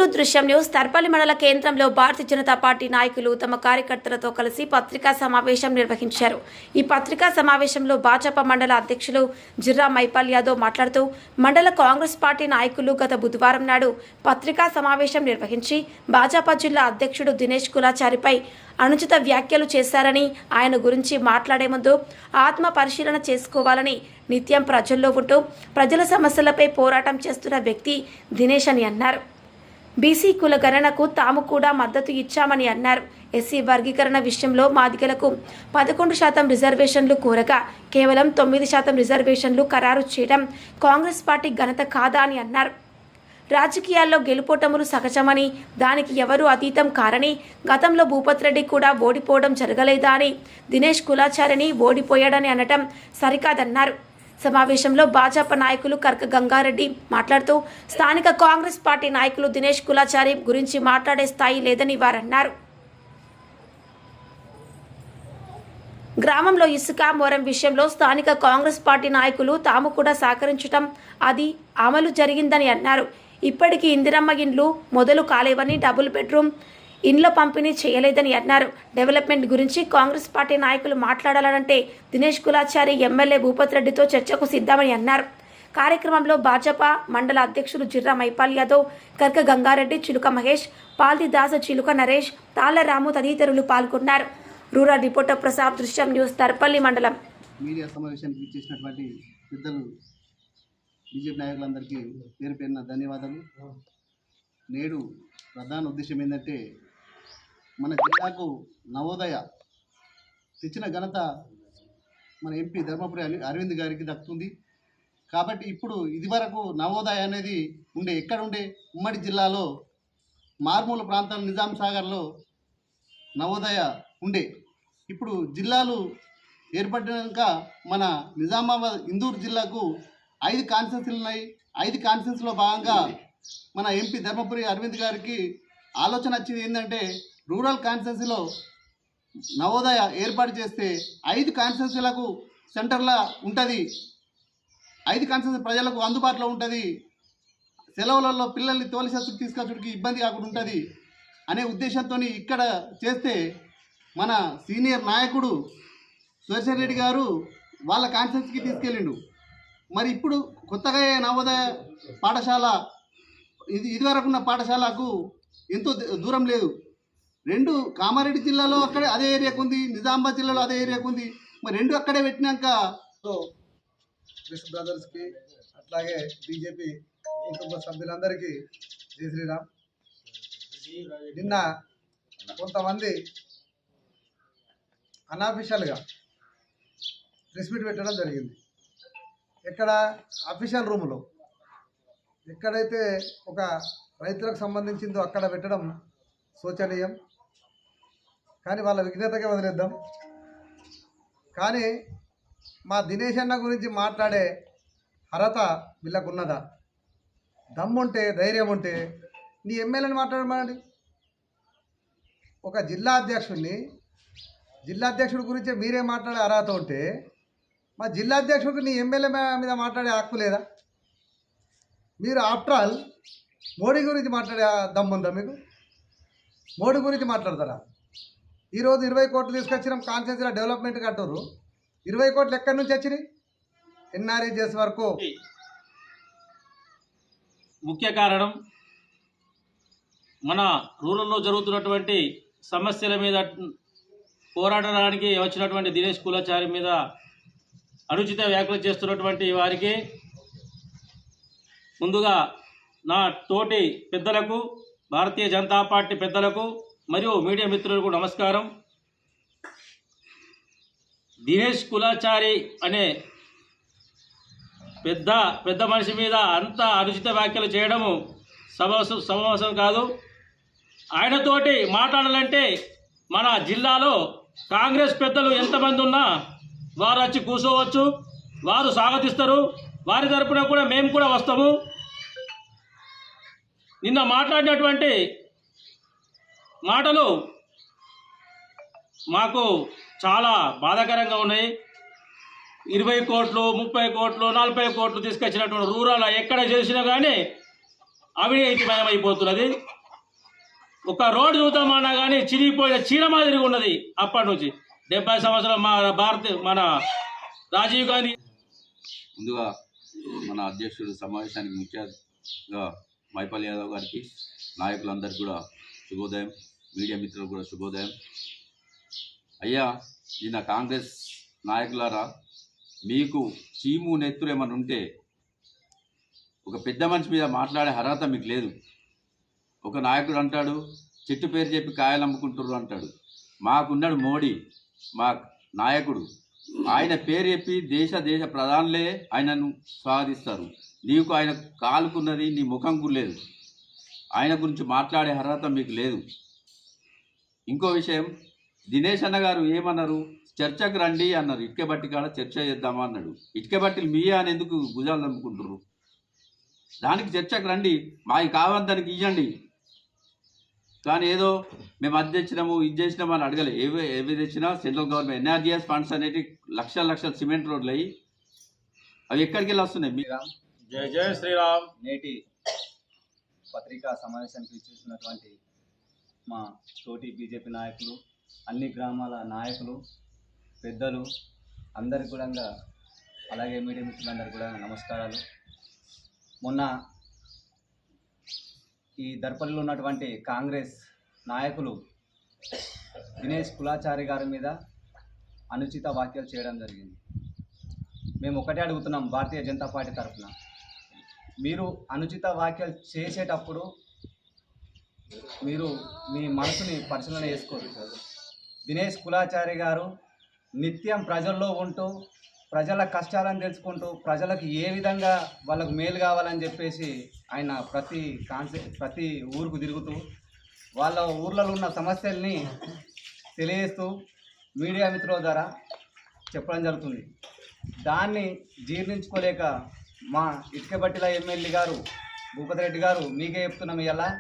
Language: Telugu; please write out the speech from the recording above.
Welcome to Drishyam news. Tarpalli మండల కేంద్రంలో భారతీయ జనతా పార్టీ నాయకులు తమ కార్యకర్తలతో కలిసి పత్రికా సమావేశం నిర్వహించారు. ఈ పత్రికా సమావేశంలో భాజపా మండల అధ్యక్షులు జిర్రా మైపాల్ యాదవ్ మాట్లాడుతూ మండల కాంగ్రెస్ పార్టీ నాయకులు గత బుధవారం నాడు పత్రికా సమావేశం నిర్వహించి భాజపా జిల్లా అధ్యక్షుడు దినేష్ కులాచారిపై అనుచిత వ్యాఖ్యలు చేశారని, ఆయన గురించి మాట్లాడే ముందు ఆత్మ పరిశీలన చేసుకోవాలని, నిత్యం ప్రజల్లో ఉంటూ ప్రజల సమస్యలపై పోరాటం చేస్తున్న వ్యక్తి దినేష్ అని అన్నారు. బీసీ కుల గణనకు తాము కూడా మద్దతు ఇచ్చామని అన్నారు. ఎస్సీ వర్గీకరణ విషయంలో మాదిగలకు 11% రిజర్వేషన్లు కోరగా కేవలం 9% రిజర్వేషన్లు ఖరారు చేయడం కాంగ్రెస్ పార్టీ ఘనత కాదా అని అన్నారు. రాజకీయాల్లో గెలుపోటములు సహజమని, దానికి ఎవరూ అతీతం కారని, గతంలో భూపత్ రెడ్డి కూడా ఓడిపోవడం జరగలేదా అని, దినేష్ కులాచారిని ఓడిపోయాడని అనటం సరికాదన్నారు. సమావేశంలో భాజపా నాయకులు కర్క గంగారెడ్డి మాట్లాడుతూ స్థానిక కాంగ్రెస్ పార్టీ నాయకులు దినేష్ కులాచారి గురించి మాట్లాడే స్థాయి లేదని వారన్నారు. గ్రామంలో ఇసుక మోరం విషయంలో స్థానిక కాంగ్రెస్ పార్టీ నాయకులు తాము కూడా సహకరించడం, అది అమలు జరిగిందని అన్నారు. ఇప్పటికీ ఇందిరమ్మ ఇండ్లు మొదలు కాలేవని, డబుల్ బెడ్రూమ్ ఇండ్ల పంపిణీ చేయలేదని అన్నారు. డెవలప్మెంట్ గురించి కాంగ్రెస్ పార్టీ నాయకులు మాట్లాడాలంటే దినేష్ కులాచారి ఎమ్మెల్యే భూపత్ రెడ్డితో చర్చకు సిద్ధమని అన్నారు. కార్యక్రమంలో భాజపా మండల అధ్యక్షులు జిర్రా మైపాల్ యాదవ్, కర్క గంగారెడ్డి, చిలుక మహేష్, పాల్దిదాస్, చిలుక నరేష్, తాళ్లరాము తదితరులు పాల్గొన్నారు. రూరల్ రిపోర్టర్ ప్రసాద్, దృశ్యం న్యూస్, తర్పల్లి మండలం. మీడియా సమావేశానికి ఇచ్చేసినటువంటి పెద్దలు బీజేపీ నాయకులందరికీ పేరు పేరున ధన్యవాదాలు. నేడు ప్రధాన ఉద్దేశం ఏంటంటే, మన జిల్లాకు నవోదయ తెచ్చిన ఘనత మన ఎంపీ ధర్మపురి అరవింద్ గారికి దక్కుతుంది. కాబట్టి ఇప్పుడు ఇదివరకు నవోదయ అనేది ఎక్కడ ఉండే ఉమ్మడి జిల్లాలో మారుమూల ప్రాంతం నిజాం సాగర్లో నవోదయ ఉండే. ఇప్పుడు జిల్లాలు ఏర్పడినాక మన నిజామాబాద్ ఇందూరు జిల్లాకు 5 కాన్స్టిట్యూన్సీలు ఉన్నాయి. 5 కాన్స్టిట్యూన్సీలో భాగంగా మన ఎంపీ ధర్మపురి అరవింద్ గారికి ఆలోచన వచ్చింది ఏంటంటే, రూరల్ కాన్స్టిట్యూన్సీలో నవోదయ ఏర్పాటు చేస్తే 5 కాన్స్టిట్యూన్సీలకు సెంటర్లా ఉంటుంది, 5 కాన్స్టిట్యూన్సీ ప్రజలకు అందుబాటులో ఉంటుంది, సెలవులలో పిల్లల్ని తోలిసత్తుకు తీసుకొచ్చుడికి ఇబ్బంది కాకుండా ఉంటుంది అనే ఉద్దేశంతో ఇక్కడ చేస్తే మన సీనియర్ నాయకుడు సుదర్శన్ రెడ్డి గారు వాళ్ళ కాన్స్టిట్యూన్సీకి తీసుకెళ్ళిండు. మరి ఇప్పుడు కొత్తగా నవోదయ పాఠశాల ఇదివరకు ఉన్న పాఠశాలకు ఎంతో దూరం లేదు. 2 కామారెడ్డి జిల్లాలో అక్కడే అదే ఏరియాకు ఉంది, నిజామాబాద్ జిల్లాలో అదే ఏరియాకు ఉంది. మరి 2 అక్కడే పెట్టినాక కృష్ణ బ్రదర్స్కి అట్లాగే బీజేపీ కుటుంబ సభ్యులందరికీ జై శ్రీరామ్. నిన్న కొంతమంది అన్అఫీషియల్గా ప్రెస్ మీట్ పెట్టడం జరిగింది. ఎక్కడ? అఫీషియల్ రూములో. ఎక్కడైతే ఒక రైతులకు సంబంధించిందో అక్కడ పెట్టడం శోచనీయం. కానీ వాళ్ళ విఘ్నతగా వదిలేద్దాం. కానీ మా దినేష్ అన్న గురించి మాట్లాడే అర్హత వీళ్ళకున్నదా? దమ్ముంటే, ధైర్యం ఉంటే నీ ఎమ్మెల్యేని మాట్లాడమనండి. ఒక జిల్లా అధ్యక్షుడి గురించి మీరే మాట్లాడే అర్హత ఉంటే మా జిల్లా అధ్యక్షుడికి నీ ఎమ్మెల్యే మీద మాట్లాడే హక్కు లేదా? మీరు ఆఫ్టర్ ఆల్ మోడీ గురించి మాట్లాడే దమ్ముందా మీకు? మోడీ గురించి మాట్లాడతారా? ఈరోజు 20 కోట్లు తీసుకొచ్చినాం కాన్స్టిట్యూన్సీలో డెవలప్మెంట్ కట్టరు. 20 కోట్లు ఎక్కడి నుంచి వచ్చినాయి? ఎన్ఆర్ఈజీఎస్ వరకు. ముఖ్య కారణం మన రూరల్లో జరుగుతున్నటువంటి సమస్యల మీద పోరాడడానికి వచ్చినటువంటి దినేష్ కులాచారి మీద అనుచిత వ్యాఖ్యలు చేస్తున్నటువంటి వారికి ముందుగా నా తోటి పెద్దలకు, భారతీయ జనతా పార్టీ పెద్దలకు మరియు మీడియా మిత్రులకు నమస్కారం. దినేష్ కులాచారి అనే పెద్ద మనిషి మీద అంత అనుచిత వ్యాఖ్యలు చేయడము సమావేశం కాదు. ఆయనతోటి మాట్లాడాలంటే మన జిల్లాలో కాంగ్రెస్ పెద్దలు ఎంతమంది ఉన్నా వారు వచ్చి కూర్చోవచ్చు, వారు స్వాగతిస్తారు. వారి తరపున కూడా మేము కూడా వస్తాము. నిన్న మాట్లాడినటువంటి మాటలు మాకు చాలా బాధాకరంగా ఉన్నాయి. 20 కోట్లు, 30 కోట్లు, 40 కోట్లు తీసుకొచ్చినటువంటి రూరల్ ఎక్కడ చేసినా కానీ అవినీతిమయమైపోతున్నది. ఒక రోడ్డు చూద్దామన్నా కానీ చిరిగిపోయిన చీర మాదిరిగా ఉన్నది. అప్పటి నుంచి 70 సంవత్సరాలు మన రాజీవ్ గాంధీ. ముందుగా మన అధ్యక్షుడు సమావేశానికి ముఖ్యంగా మైపాల్ యాదవ్ గారికి, నాయకులందరికీ కూడా శుభోదయం, మీడియా మిత్రులకు కూడా శుభోదయం. అయ్యా, నిన్న కాంగ్రెస్ నాయకులారా, మీకు చీము నెత్తురు ఏమన్నా ఉంటే ఒక పెద్ద మనిషి మీద మాట్లాడే అర్హత మీకు లేదు. ఒక నాయకుడు అంటాడు, చెట్టు పేరు చెప్పి కాయలు అమ్ముకుంటారు అంటాడు. మాకున్నాడు మోడీ, మా నాయకుడు. ఆయన పేరు చెప్పి దేశ ప్రధానులే ఆయనను స్వాగతిస్తారు. నీకు ఆయన కాలుకున్నది, నీ ముఖం లేదు. ఆయన గురించి మాట్లాడే అర్హత మీకు లేదు. ఇంకో విషయం, దినేష్ అన్న గారు ఏమన్నారు, చర్చకు రండి అన్నారు. ఇటుక బట్టి కాడ చర్చ చేద్దామా అన్నాడు. ఇటుక బట్టిలు మీయా అని ఎందుకు భుజాలు నమ్ముకుంటారు? దానికి చర్చకు రండి, మాకు కావద్దానికి ఇవ్వండి. కానీ ఏదో మేము అది తెచ్చినాము ఇది చేసినాము అని అడగలే. ఏవి తెచ్చినా సెంట్రల్ గవర్నమెంట్ ఎన్ఆర్జీఎస్ ఫండ్స్ అనేవి లక్షల సిమెంట్ రోడ్లు అయ్యి అవి ఎక్కడికి వెళ్ళి వస్తున్నాయి. మీ జై జై శ్రీరామ్. నేటి పత్రికా సమావేశానికి ఇచ్చేసినటువంటి మా తోటి బీజేపీ నాయకులు, అన్ని గ్రామాల నాయకులు, పెద్దలు అందరికి కూడా, అలాగే మీడియా మిత్రులందరికీ కూడా నమస్కారాలు. మొన్న ఈ దర్పల్లిలో ఉన్నటువంటి కాంగ్రెస్ నాయకులు దినేష్ కులాచారి గారి మీద అనుచిత వ్యాఖ్యలు చేయడం జరిగింది. మేము ఒకటే అడుగుతున్నాం భారతీయ జనతా పార్టీ తరఫున, మీరు అనుచిత వ్యాఖ్యలు చేసేటప్పుడు మీరు మీ మనసుని పరిశీలన చేసుకోరు. దినేష్ కులాచారి గారు నిత్యం ప్రజల్లో ఉంటూ ప్రజల కష్టాలను తెలుసుకుంటూ ప్రజలకు ఏ విధంగా వాళ్ళకు మేలు కావాలని చెప్పేసి ఆయన ప్రతి ఊరుకు తిరుగుతూ వాళ్ళ ఊర్లలో ఉన్న సమస్యల్ని తెలియజేస్తూ మీడియా మిత్రుల ద్వారా చెప్పడం జరుగుతుంది. దాన్ని జీర్ణించుకోలేక మా ఇటుకబట్టిల ఎమ్మెల్యే గారు భూపతి రెడ్డి గారు మీకే చెప్తున్నాం, ఇలా